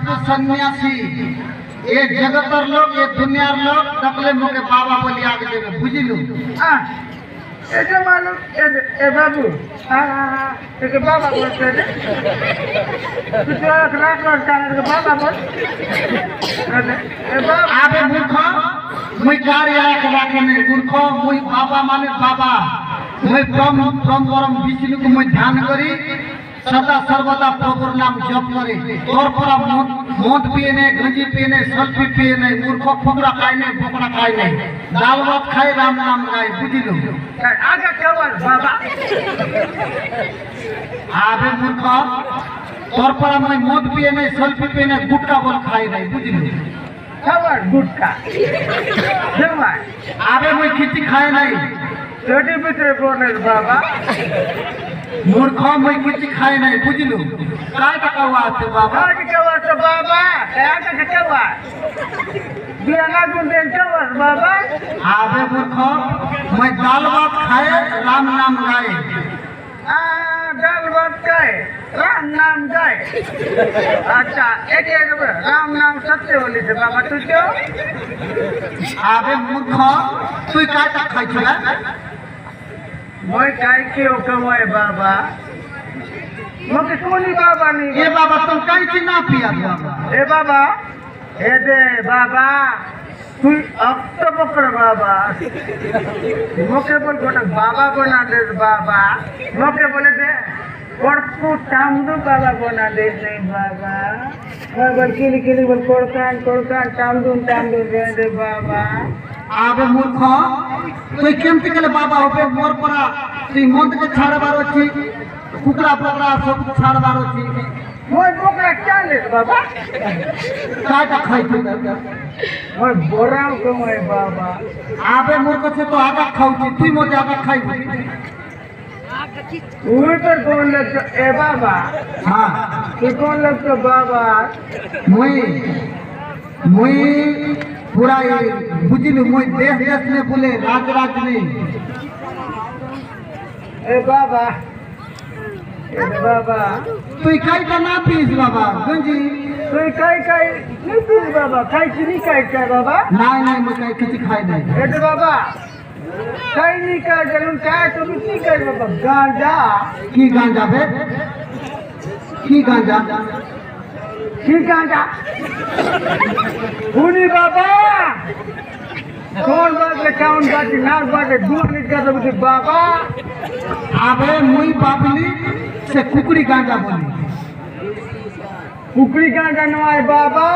साधु सन्यासी ये जगतर लोग ये दुनियार लोग तकले मोके बाबा बोली आगे देवे बुझिलु এটা মালুম এ বাবু একে বাবা বলছে রে তুই তো রাত রাত কানে বাবা বল এ বাবা आबे मूर्ख मुई कार्य आख राखे नहीं मूर्ख मुई बाबा माने बाबा मुई ब्रह्म परम विष्णु को मुई ध्यान करी सदा सर्वदा प्रभुर नाम जप करे तोर पर मद पिए नहीं गंजी पिए नहीं सल्फी पिए नहीं मूर्ख फुकरा खाए नहीं बोकड़ा खाए नहीं दाल भात खाए राम नाम गाए बुझिलु आगे केवल बाबा आबे मूर्ख तोर पर मैं मद पिए नहीं सल्फी पिए नहीं गुटका बोल खाए नहीं बुझिलु केवल गुटका केवल आबे मुई खिची खाए नहीं छोटी पितरे बोले बाबा मूर्ख मुई किसी खाए नहीं बुझलु काय का बात है बाबा आगे केवल तो बाबा आगे केवल बियाना गुंडे केवल बाबा आबे मूर्ख मैं दाल भात खाए राम नाम गाए दाल भात खाए राम नाम गाए अच्छा एक राम नाम सत्य बोली थे बाबा तू क्यों आबे मूर्ख तू काय का खाई छला मैं काय क्यों कमाए बाबा मुझे कोनी बाबा नहीं ये बाबा तुम काय ची ना पिया बाबा ए बाबा ए दे बाबा तू अब तो पकड़ बाबा मुझे बोल गोटा बाबा बना दे बाबा मुझे बोले दे और को टामदू बाबा बना दे नहीं बाबा मैं बोल किली बोल कोड़कान टामदू दे बाबा आबे मूर्ख तू केमती केले बाबा होबे मोर परा तू मद के छाड़बार अछि कुकड़ा पकड़ा सब छाड़बार अछि मैं बोकरा क्या ले बाबा काय का खाई तू मैं बोराव कमाए बाबा आबे मूर्ख से तो आगा खाऊ छी तू मोते आगा खाई ऊपर कौन लगता ए बाबा हां तू कौन लगता बाबा मुई पूरा बुझिलु मुई देश में बोले राज नहीं ए बाबा तू काई का ना पीस बाबा गंजी तू काई नहीं पीस बाबा काई नहीं काय बाबा नहीं मैं काई किसी खाई नहीं ए बाबा काई नहीं काय जरूर काय तो नहीं काय बाबा गांजा की गांजा बे की गांजा हुनी बाबा कौन बात है कौन बात है नार बात है दूर निकल तो बाबा आबे मुई बाबली से कुकड़ी गांजा बोली कुकड़ी गांजा नवाए बाबा